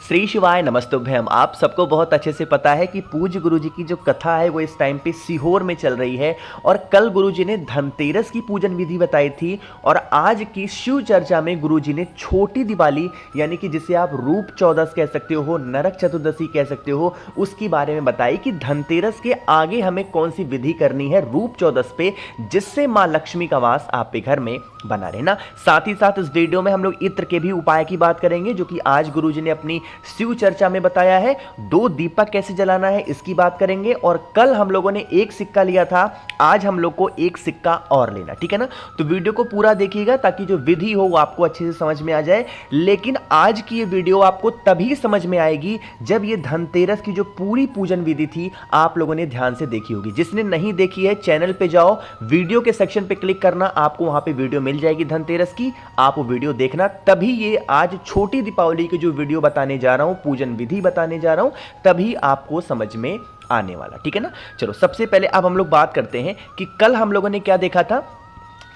श्री शिवाय नमस्तुभ्यम। आप सबको बहुत अच्छे से पता है कि पूज्य गुरुजी की जो कथा है वो इस टाइम पे सीहोर में चल रही है और कल गुरुजी ने धनतेरस की पूजन विधि बताई थी और आज की शिव चर्चा में गुरुजी ने छोटी दिवाली यानी कि जिसे आप रूप चौदस कह सकते हो, नरक चतुर्दशी कह सकते हो, उसके बारे में बताई कि धनतेरस के आगे हमें कौन सी विधि करनी है रूप चौदस पे, जिससे माँ लक्ष्मी का वास आपके घर में बना रहना। साथ ही साथ इस वीडियो में हम लोग इत्र के भी उपाय की बात करेंगे जो कि आज गुरुजी ने अपनी शिव चर्चा में बताया है। 2 दीपक कैसे जलाना है इसकी बात करेंगे और कल हम लोगों ने एक सिक्का लिया था, आज हम लोग को एक सिक्का और लेना, ठीक है ना। तो वीडियो को पूरा देखिएगा ताकि जो विधि हो वो आपको अच्छे से समझ में आ जाए। लेकिन आज की ये वीडियो आपको तभी समझ में आएगी जब ये धनतेरस की जो पूरी पूजन विधि थी आप लोगों ने ध्यान से देखी होगी। जिसने नहीं देखी है चैनल पे जाओ, वीडियो के सेक्शन पे क्लिक करना, आपको वहां पे वीडियो मिल जाएगी धनतेरस की, आप वो वीडियो देखना। तभी ये आज छोटी दीपावली की जो वीडियो बताने जा रहा हूं, पूजन विधि बताने जा रहा हूं, तभी आपको समझ में आने वाला, ठीक है ना। चलो सबसे पहले अब हम लोग बात करते हैं कि कल हम लोगों ने क्या देखा था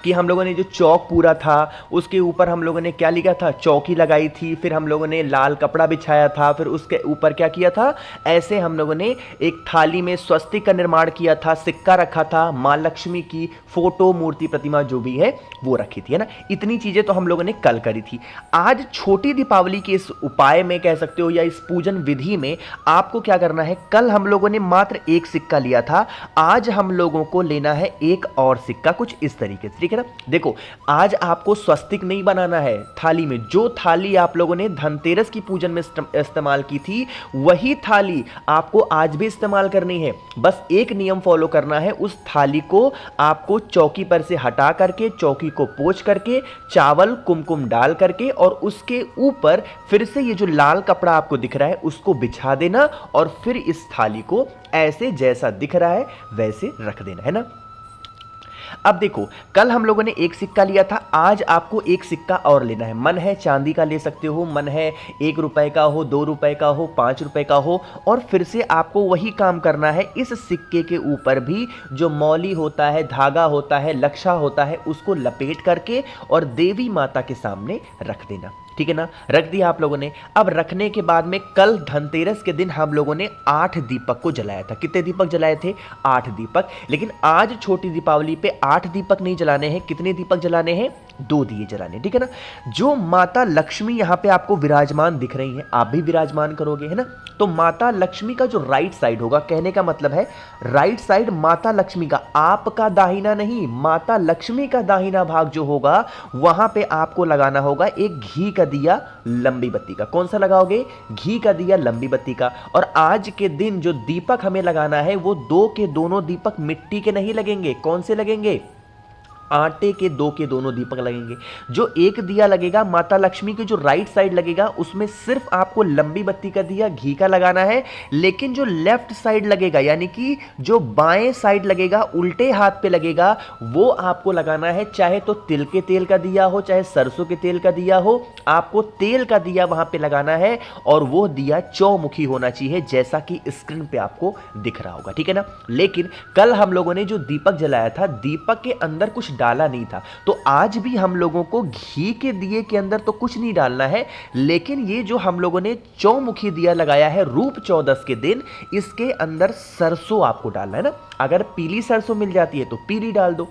कि हम लोगों ने जो चौक पूरा था उसके ऊपर हम लोगों ने क्या लिखा था, चौकी लगाई थी, फिर हम लोगों ने लाल कपड़ा बिछाया था, फिर उसके ऊपर क्या किया था, ऐसे हम लोगों ने एक थाली में स्वस्तिक का निर्माण किया था, सिक्का रखा था, माँ लक्ष्मी की फोटो मूर्ति प्रतिमा जो भी है वो रखी थी, है ना। इतनी चीजें तो हम लोगों ने कल करी थी। आज छोटी दीपावली के इस उपाय में कह सकते हो या इस पूजन विधि में आपको क्या करना है, कल हम लोगों ने मात्र एक सिक्का लिया था, आज हम लोगों को लेना है एक और सिक्का कुछ इस तरीके से, ठीक है ना। देखो आज आपको स्वस्तिक नहीं बनाना है थाली में, जो थाली आप लोगों ने धनतेरस की पूजन में इस्तेमाल की थी वही थाली आपको आज भी इस्तेमाल करनी है। बस एक नियम फॉलो करना है, उस थाली को आपको चौकी पर से हटा करके, चौकी को पोंछ करके, चावल कुमकुम डाल करके और उसके ऊपर फिर से ये जो लाल कपड़ा आपको दिख रहा है उसको बिछा देना और फिर इस थाली को ऐसे जैसा दिख रहा है वैसे रख देना, है ना। अब देखो कल हम लोगों ने एक सिक्का लिया था, आज आपको एक सिक्का और लेना है। मन है चांदी का ले सकते हो, मन है 1 रुपए का हो, 2 रुपए का हो, 5 रुपए का हो, और फिर से आपको वही काम करना है। इस सिक्के के ऊपर भी जो मौली होता है, धागा होता है, लक्षा होता है, उसको लपेट करके और देवी माता के सामने रख देना, ठीक है ना। रख दिया आप लोगों ने। अब रखने के बाद में कल धनतेरस के दिन हम लोगों ने 8 दीपक को जलाया था। कितने दीपक जलाए थे? 8 दीपक। लेकिन आज छोटी दीपावली पे 8 दीपक नहीं जलाने हैं। कितने दीपक जलाने हैं? 2 दिए जलाने, ठीक है ना। जो माता लक्ष्मी यहां पे आपको विराजमान दिख रही हैं, आप भी विराजमान करोगे, है ना। तो माता लक्ष्मी का जो राइट साइड होगा, कहने का मतलब है राइट साइड माता लक्ष्मी का, आपका दाहिना नहीं, माता लक्ष्मी का दाहिना भाग जो होगा वहां पे आपको लगाना होगा एक घी का दिया लंबी बत्ती का। कौन सा लगाओगे? घी का दिया लंबी बत्ती का। और आज के दिन जो दीपक हमें लगाना है वो 2 के दोनों दीपक मिट्टी के नहीं लगेंगे। कौन से लगेंगे? आटे के 2 के दोनों दीपक लगेंगे। जो एक दिया लगेगा माता लक्ष्मी के जो राइट साइड लगेगा उसमें सिर्फ आपको लंबी बत्ती का दिया घी का लगाना है। लेकिन जो लेफ्ट साइड लगेगा यानी कि जो बाएं साइड लगेगा, उल्टे हाथ पे लगेगा, वो आपको लगाना है चाहे तो तिल के तेल का दिया हो, चाहे सरसों के तेल का दिया हो, आपको तेल का दिया वहां पे लगाना है और वो दिया चौमुखी होना चाहिए जैसा कि स्क्रीन पे आपको दिख रहा होगा, ठीक है ना। लेकिन कल हम लोगों ने जो दीपक जलाया था, दीपक के अंदर कुछ डाला नहीं था, तो आज भी हम लोगों को घी के दिए के अंदर तो कुछ नहीं डालना है। लेकिन ये जो हम लोगों ने चौमुखी दिया लगाया है रूप चौदस के दिन, इसके अंदर सरसों आपको डालना है ना। अगर पीली सरसों मिल जाती है तो पीली डाल दो,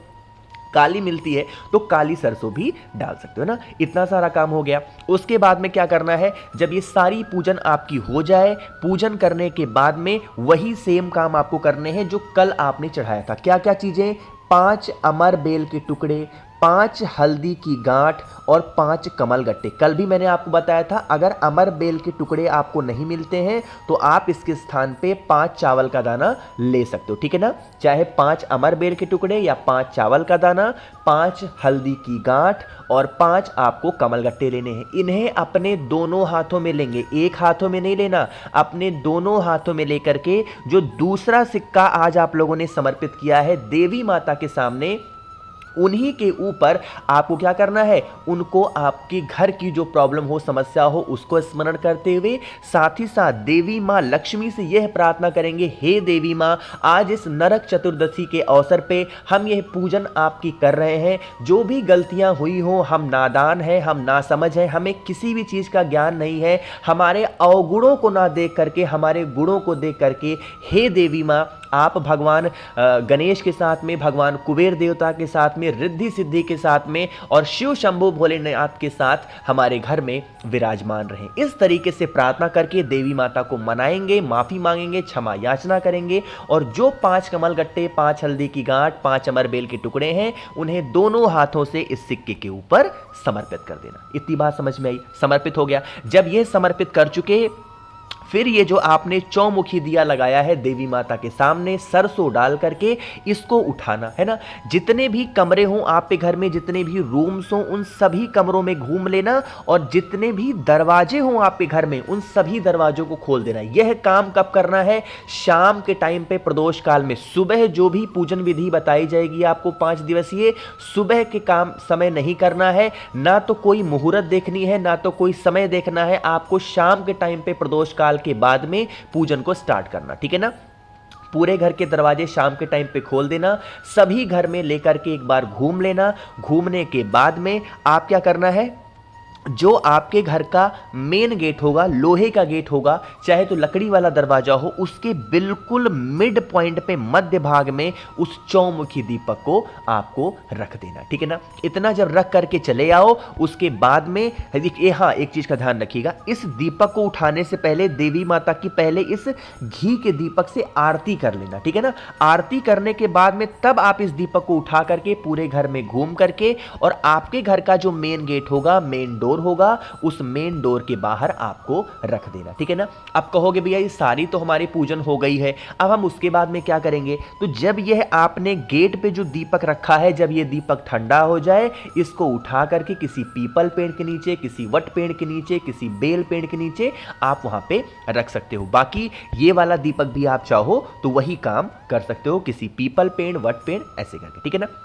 काली मिलती है तो काली सरसों भी डाल सकते हो ना। इतना सारा काम हो गया। उसके बाद में क्या करना है, जब ये सारी पूजन आपकी हो जाए, पूजन करने के बाद में वही सेम काम आपको करने हैं जो कल आपने चढ़ाया था। क्या क्या चीजें? 5 अमर बेल के टुकड़े, 5 हल्दी की गांठ और 5 कमल गट्टे। कल भी मैंने आपको बताया था अगर अमर बेल के टुकड़े आपको नहीं मिलते हैं तो आप इसके स्थान पे 5 चावल का दाना ले सकते हो, ठीक है ना। चाहे 5 अमर बेल के टुकड़े या 5 चावल का दाना, 5 हल्दी की गांठ और 5 आपको कमल गट्टे लेने हैं। इन्हें अपने दोनों हाथों में लेंगे, एक हाथों में नहीं लेना, अपने दोनों हाथों में लेकर के जो दूसरा सिक्का आज आप लोगों ने समर्पित किया है देवी माता के सामने, उन्हीं के ऊपर आपको क्या करना है, उनको आपके घर की जो प्रॉब्लम हो, समस्या हो, उसको स्मरण करते हुए साथ ही साथ देवी मां लक्ष्मी से यह प्रार्थना करेंगे, हे देवी मां, आज इस नरक चतुर्दशी के अवसर पे हम यह पूजन आपकी कर रहे हैं। जो भी गलतियां हुई हो, हम नादान हैं, हम नासमझ हैं, हमें किसी भी चीज का ज्ञान नहीं है, हमारे अवगुणों को ना देख करके, हमारे गुणों को देख करके हे देवी मां, आप भगवान गणेश के साथ में, भगवान कुबेर देवता के साथ में, रिद्धि सिद्धि के साथ में और शिव शंभु भोलेनाथ के साथ हमारे घर में विराजमान रहें। इस तरीके से प्रार्थना करके देवी माता को मनाएंगे, माफी मांगेंगे, क्षमा याचना करेंगे और जो 5 कमल गट्टे, 5 हल्दी की गांठ, 5 अमर बेल के टुकड़े हैं, उन्हें दोनों हाथों से इस सिक्के के ऊपर समर्पित कर देना। इतनी बात समझ में आई? समर्पित हो गया। जब यह समर्पित कर चुके, फिर ये जो आपने चौमुखी दिया लगाया है देवी माता के सामने, सरसों डाल करके इसको उठाना है ना। जितने भी कमरे हों आपके घर में, जितने भी रूम्स हों, उन सभी कमरों में घूम लेना और जितने भी दरवाजे हों आपके घर में, उन सभी दरवाजों को खोल देना। यह काम कब करना है? शाम के टाइम पे, प्रदोष काल में। सुबह जो भी पूजन विधि बताई जाएगी आपको 5 दिवसीय, सुबह के काम समय नहीं करना है, ना तो कोई मुहूर्त देखनी है, ना तो कोई समय देखना है। आपको शाम के टाइम पे, प्रदोष काल के बाद में पूजन को स्टार्ट करना, ठीक है ना। पूरे घर के दरवाजे शाम के टाइम पे खोल देना, सभी घर में लेकर के एक बार घूम लेना। घूमने के बाद में आप क्या करना है, जो आपके घर का मेन गेट होगा, लोहे का गेट होगा, चाहे तो लकड़ी वाला दरवाजा हो, उसके बिल्कुल मिड पॉइंट पे, मध्य भाग में उस चौमुखी दीपक को आपको रख देना, ठीक है ना। इतना जब रख करके चले आओ, उसके बाद में एक चीज का ध्यान रखिएगा, इस दीपक को उठाने से पहले देवी माता की पहले इस घी के दीपक से आरती कर लेना, ठीक है ना। आरती करने के बाद में तब आप इस दीपक को उठा करके पूरे घर में घूम करके और आपके घर का जो मेन गेट होगा, मेन डोर होगा, उस मेन डोर के बाहर आपको रख देना, ठीक है ना। अब कहोगे भैया ये सारी तो हमारी पूजन हो गई है, अब हम उसके बाद में क्या करेंगे? तो जब यह आपने गेट पे जो दीपक रखा है, जब यह दीपक ठंडा हो जाए, इसको उठा करके किसी पीपल पेड़ के नीचे, किसी वट पेड़ के नीचे, किसी बेल पेड़ के नीचे आप वहां पे रख सकते हो। बाकी ये वाला दीपक भी आप चाहो तो वही काम कर सकते हो, किसी पीपल पेड़, वट पेड़, ऐसे करके, ठीक है ना।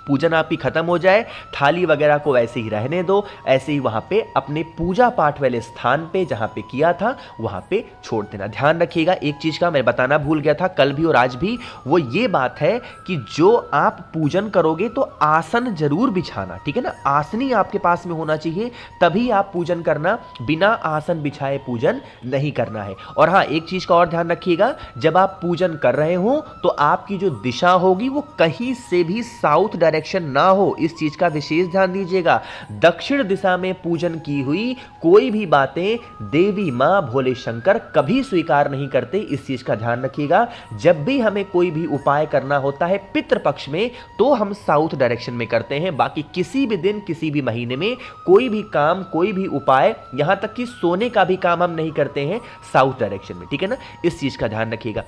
पूजन आपकी खत्म हो जाए, थाली वगैरह को वैसे ही रहने दो, ऐसे ही वहां पे अपने पूजा पाठ वाले स्थान पे जहां पे किया था वहां पे छोड़ देना। ध्यान रखिएगा, एक चीज का मैं बताना भूल गया था कल भी और आज भी, वो ये बात है कि जो आप पूजन करोगे तो आसन जरूर बिछाना, ठीक है ना। आसनी आपके पास में होना चाहिए, तभी आप पूजन करना, बिना आसन बिछाए पूजन नहीं करना है। और हाँ, एक चीज का और ध्यान रखिएगा, जब आप पूजन कर रहे हो तो आपकी जो दिशा होगी वो कहीं से भी साउथ डायरेक्शन ना हो, इस चीज का विशेष ध्यान दीजिएगा। दक्षिण दिशा में पूजन की हुई कोई भी बातें देवी मां भोले शंकर कभी स्वीकार नहीं करते, इस चीज का ध्यान रखिएगा। जब भी हमें कोई भी उपाय करना होता है पितृपक्ष में, तो हम साउथ डायरेक्शन में करते हैं। बाकी किसी भी दिन, किसी भी महीने में कोई भी काम, कोई भी उपाय, यहां तक कि सोने का भी काम हम नहीं करते हैं साउथ डायरेक्शन में, ठीक है ना। इस चीज का ध्यान रखिएगा।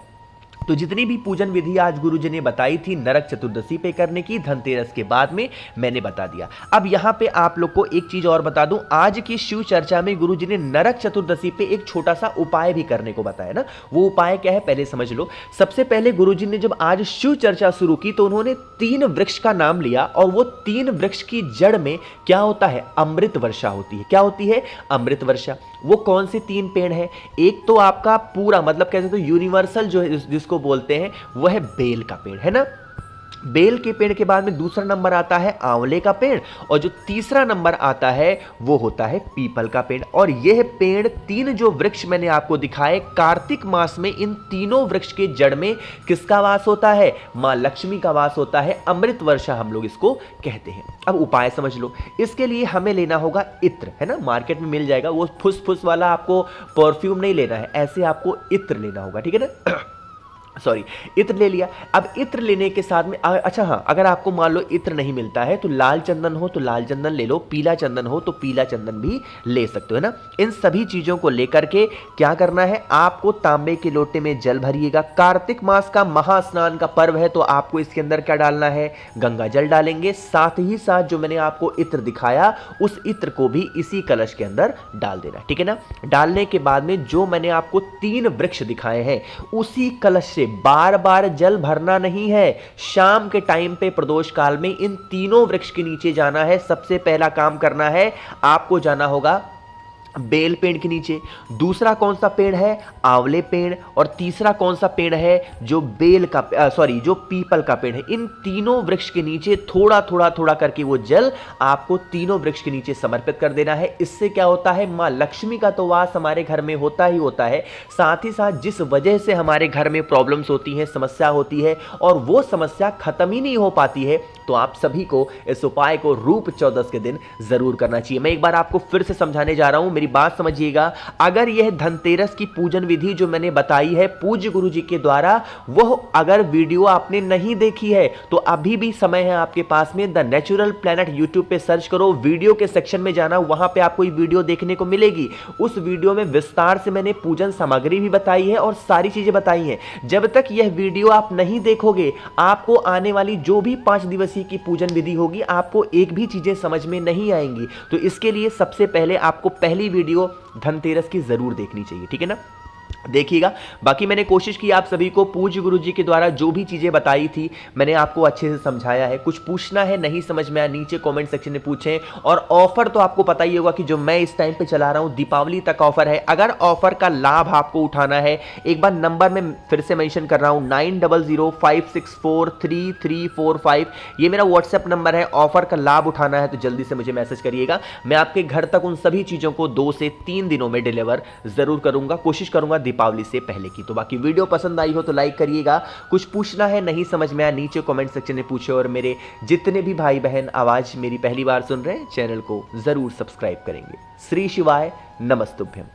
तो जितनी भी पूजन विधि आज गुरुजी ने बताई थी नरक चतुर्दशी पे करने की, धनतेरस के बाद में मैंने बता दिया। अब यहां पे आप लोग को एक चीज और बता दूं, आज की शिव चर्चा में गुरुजी ने नरक चतुर्दशी पे एक छोटा सा उपाय भी करने को बताया ना। वो उपाय क्या है पहले समझ लो। सबसे पहले गुरुजी ने जब आज शिव चर्चा शुरू की तो उन्होंने 3 वृक्ष का नाम लिया और वो 3 वृक्ष की जड़ में क्या होता है? अमृत वर्षा होती है। क्या होती है? अमृत वर्षा। वो कौन से 3 पेड़ हैं? एक तो आपका पूरा मतलब कहते तो यूनिवर्सल जो है जिसको बोलते हैं वह है बेल का पेड़, है ना। बेल के पेड़ के बाद में दूसरा नंबर आता है आंवले का पेड़ और जो तीसरा नंबर आता है वो होता है पीपल का पेड़। और यह पेड़ 3 जो वृक्ष मैंने आपको दिखाए, कार्तिक मास में इन तीनों वृक्ष के जड़ में किसका वास होता है? मां लक्ष्मी का वास होता है। अमृत वर्षा हम लोग इसको कहते हैं। अब उपाय समझ लो। इसके लिए हमें लेना होगा इत्र, है ना, मार्केट में मिल जाएगा। वो फुस फुस वाला आपको परफ्यूम नहीं लेना है, ऐसे आपको इत्र लेना होगा, ठीक है ना। सॉरी, इत्र ले लिया। अब इत्र लेने के साथ में अच्छा हाँ, अगर आपको मान लो इत्र नहीं मिलता है तो लाल चंदन हो तो लाल चंदन ले लो, पीला चंदन हो तो पीला चंदन भी ले सकते हो, है ना। इन सभी चीजों को लेकर के क्या करना है, आपको तांबे के लोटे में जल भरिएगा। कार्तिक मास का महास्नान का पर्व है तो आपको इसके अंदर क्या डालना है? गंगा जल डालेंगे। साथ ही साथ जो मैंने आपको इत्र दिखाया उस इत्र को भी इसी कलश के अंदर डाल देना, ठीक है ना। डालने के बाद में जो मैंने आपको 3 वृक्ष दिखाए हैं उसी कलश से बार बार जल भरना नहीं है। शाम के टाइम पे प्रदोष काल में इन तीनों वृक्ष के नीचे जाना है। सबसे पहला काम करना है, आपको जाना होगा बेल पेड़ के नीचे। दूसरा कौन सा पेड़ है? आंवले पेड़। और तीसरा कौन सा पेड़ है? जो जो पीपल का पेड़ है। इन तीनों वृक्ष के नीचे थोड़ा थोड़ा थोड़ा करके वो जल आपको तीनों वृक्ष के नीचे समर्पित कर देना है। इससे क्या होता है, मां लक्ष्मी का तो वास हमारे घर में होता ही होता है, साथ ही साथ जिस वजह से हमारे घर में प्रॉब्लम्स होती हैं, समस्या होती है, और वो समस्या खत्म ही नहीं हो पाती है, तो आप सभी को इस उपाय को रूप 14 के दिन जरूर करना चाहिए। मैं एक बार आपको फिर से समझाने जा रहा हूं, मेरी बात समझिएगा। अगर यह धनतेरस की पूजन विधि जो मैंने बताई है पूज्य गुरु जी के द्वारा, वह अगर वीडियो आपने नहीं देखी है तो अभी भी समय है आपके पास में। द नेचुरल प्लेनेट यूट्यूब पे सर्च करो, वीडियो के सेक्शन में जाना, वहां पे आपको ये वीडियो देखने को मिलेगी। उस वीडियो में विस्तार से मैंने पूजन सामग्री भी बताई है और सारी चीजें बताई हैं। जब तक यह वीडियो आप नहीं देखोगे, आपको आने वाली जो भी 5 दिवसीय की पूजन विधि होगी, आपको एक भी चीजें समझ में नहीं आएंगी। तो इसके लिए सबसे पहले आपको पहली वीडियो धनतेरस की जरूर देखनी चाहिए, ठीक है ना। देखिएगा, बाकी मैंने कोशिश की आप सभी को पूज्य गुरु जी के द्वारा जो भी चीजें बताई थी मैंने आपको अच्छे से समझाया है। कुछ पूछना है, नहीं समझ में आया, नीचे कमेंट सेक्शन में पूछें। और ऑफर तो आपको पता ही होगा कि जो मैं इस टाइम पे चला रहा हूं, दीपावली तक ऑफर है। अगर ऑफर का लाभ आपको उठाना है, एक बार नंबर में फिर से मेंशन कर रहा हूं, 9005643345, ये मेरा व्हाट्सएप नंबर है। ऑफर का लाभ उठाना है तो जल्दी से मुझे मैसेज करिएगा। मैं आपके घर तक उन सभी चीजों को 2 से 3 दिनों में डिलीवर जरूर करूंगा, कोशिश करूंगा दीपावली से पहले की। तो बाकी वीडियो पसंद आई हो तो लाइक करिएगा। कुछ पूछना है, नहीं समझ में आया, नीचे कमेंट सेक्शन में पूछे। और मेरे जितने भी भाई बहन आवाज मेरी पहली बार सुन रहे हैं, चैनल को जरूर सब्सक्राइब करेंगे। श्री शिवाय नमस्तुभ्यम।